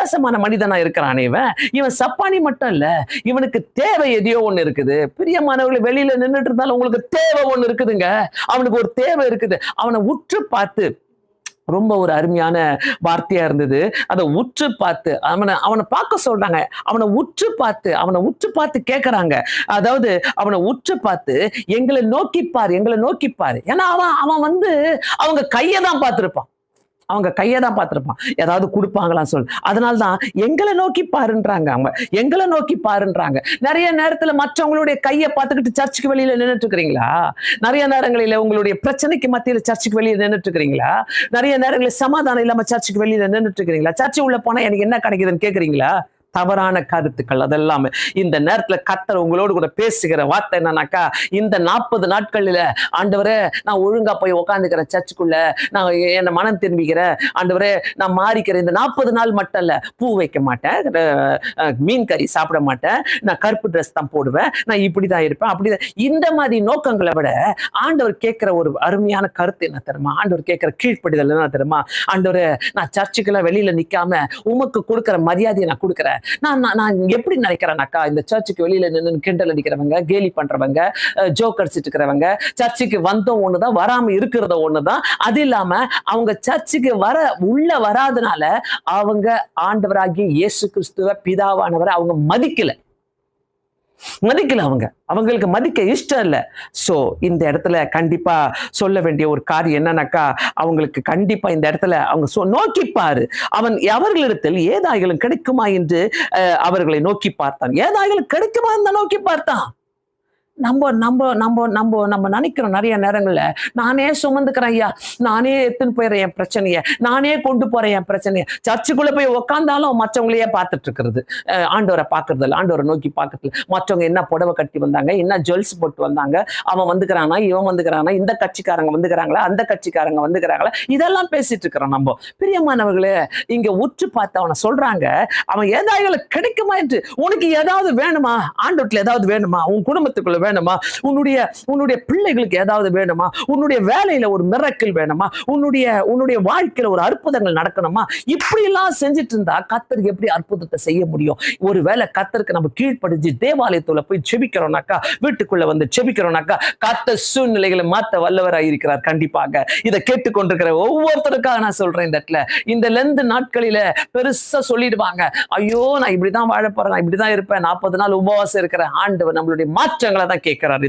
வித்தியாசமான மனிதனா இருக்கிறான். இவன் இவன் சப்பானி மட்டும் இல்ல, இவனுக்கு தேவை எதையோ ஒண்ணு இருக்குது. பிரியமானவர்களை, வெளியில நின்றுட்டு இருந்தாலும் உங்களுக்கு தேவை ஒண்ணு இருக்குதுங்க. அவனுக்கு ஒரு தேவை இருக்குது. அவனை உற்று பார்த்து, ரொம்ப ஒரு அருமையான வார்த்தையா இருந்தது. அதை உற்று பார்த்து அவனை பார்க்க சொல்றாங்க. அவனை உற்று பார்த்து கேட்கறாங்க. அதாவது அவனை உற்று பார்த்து, எங்களை நோக்கிப்பார், எங்களை நோக்கிப்பார். ஏன்னா அவன் அவங்க கையை தான் பார்த்திருப்பான். ஏதாவது கொடுப்பாங்களான்னு சொல்லு. அதனால்தான் எங்களை நோக்கி பாருன்றாங்க. அவங்க எங்களை நோக்கி பாருன்றாங்க. நிறைய நேரத்துல மற்றவங்களுடைய கையை பார்த்துக்கிட்டு சர்ச்சுக்கு வெளியில நின்றுட்டு இருக்கிறீங்களா? நிறைய நேரங்களில உங்களுடைய பிரச்சனைக்கு மத்தியில சர்ச்சுக்கு வெளியில நின்றுட்டு இருக்கிறீங்களா? நிறைய நேரங்களில் சமாதானம் இல்லாம சர்ச்சுக்கு வெளியில நின்றுட்டு இருக்கிறீங்களா? சர்ச்சு உள்ள போனா எனக்கு என்ன கிடைக்குதுன்னு கேட்குறீங்களா? தவறான கருத்துக்கள். அதெல்லாமே இந்த நேரத்துல கர்த்தர் உங்களோடு கூட பேசுகிற வார்த்தை என்னன்னாக்கா, இந்த 40 நாட்களில ஆண்டவரே நான் ஒழுங்கா போய் உட்காந்துக்கிறேன், சர்ச்சுக்குள்ள நான் என்ன மனம் திரும்பிக்கிறேன், ஆண்டவரே நான் மாறிக்கிறேன். இந்த 40 நாள் மட்டும் இல்ல, பூ வைக்க மாட்டேன், மீன் கறி சாப்பிட மாட்டேன், நான் கருப்பு ட்ரெஸ் தான் போடுவேன், நான் இப்படிதான் இருப்பேன், அப்படிதான். இந்த மாதிரி நோக்கங்களை விட ஆண்டவர் கேட்கிற ஒரு அருமையான கருத்து என்ன தெரியுமா? ஆண்டவர் கேட்கிற கீழ்ப்படிதல் என்ன தெரியுமா? ஆண்டவரே நான் சர்ச்சுக்கெல்லாம் வெளியில நிக்காம உமக்கு கொடுக்குற மரியாதையை நான் கொடுக்குறேன். நான் எப்படி நினைக்கிறேன்னாக்கா, இந்த சர்ச்சுக்கு வெளியில நின்று கிண்டல் அடிக்கிறவங்க, கேலி பண்றவங்க, ஜோக் அடிச்சிட்டு இருக்கிறவங்க, சர்ச்சுக்கு வந்தோம் ஒண்ணுதான், வராம இருக்கிறத ஒண்ணுதான். அது இல்லாம அவங்க சர்ச்சுக்கு உள்ள வராதனால அவங்க ஆண்டவராகிய இயேசு கிறிஸ்துவ பிதாவானவரை அவங்க மதிக்கல. அவங்களுக்கு மதிக்க இஷ்டம் இல்லை. சோ இந்த இடத்துல கண்டிப்பா சொல்ல வேண்டிய ஒரு காரியம் என்னன்னாக்கா, அவங்களுக்கு கண்டிப்பா இந்த இடத்துல அவங்க நோக்கிப்பாரு. அவர்களிடத்தில் ஏதாயிலும் கிடைக்குமா என்று அவர்களை நோக்கி பார்த்தான். ஏதாயிலும் கிடைக்குமா என்று நோக்கி பார்த்தான். நம்ம நினைக்கிறோம் நிறைய நேரங்கள்ல, நானே சுமந்துக்கிறேன் ஐயா, நானே எடுத்துன்னு போயிடுறேன் என் பிரச்சனைய, நானே கொண்டு போறேன் என் பிரச்சனைய. சர்ச்சுக்குள்ள போய் உக்காந்தாலும் மற்றவங்களையே பார்த்துட்டு இருக்கிறது, ஆண்டவரை பார்க்கறது இல்லை, ஆண்டவரை நோக்கி பார்க்கறது. மற்றவங்க என்ன புடவை கட்டி வந்தாங்க, என்ன ஜுவல்ஸ் போட்டு வந்தாங்க, அவன் வந்துக்கிறானா, இவன் வந்துக்கிறானா, இந்த கட்சிக்காரங்க வந்துக்கிறாங்களா, அந்த கட்சிக்காரங்க வந்துக்கிறாங்களா, இதெல்லாம் பேசிட்டு இருக்கிறோம் நம்ம. பிரியமானவர்களே, இங்க உற்று பார்த்து அவனை சொல்றாங்க, அவன் ஏதாவது கிடைக்குமா என்று. உனக்கு ஏதாவது வேணுமா? ஆண்டவர்ல ஏதாவது வேணுமா? உன் குடும்பத்துக்குள்ள வேணுமா? உன்னுடைய பிள்ளைகளுக்கு ஏதாவது வேணுமா? உன்னுடைய வேலையில ஒரு மிரக்கல் வேணுமா? உன்னுடைய வாழ்க்கையில ஒரு அற்புதங்கள் நடக்கணுமா? இப்படி எல்லாம் செஞ்சுட்டு இருந்தா கர்த்தருக்கு எப்படி அற்புதத்தை செய்ய முடியும்? ஒருவேளை கர்த்தருக்கு நம்ம கீழ்ப்படிஞ்சு தேவாலயத்துல போய் செபிக்கிறோம்னாக்கா, வீட்டுக்குள்ள வந்து செபிக்கிறோம்னாக்கா, கர்த்தர் சூழ்நிலைகளை மாத்த வல்லவராய் இருக்கிறார். கண்டிப்பாக இதை கேட்டுக்கொண்டிருக்கிற ஒவ்வொருத்தருக்காக நான் சொல்றேன், இந்த இடத்துல இந்த லெந்து நாட்களில பெருசா சொல்லிடுவாங்க, ஐயோ நான் இப்படிதான் வாழ போறேன், நான் இப்படிதான் இருப்பேன், 40 நாள் உபவாசம் இருக்கிற. ஆண்டவர் நம்மளுடைய மாற்றங்களை தான் கேட்கிறாரு.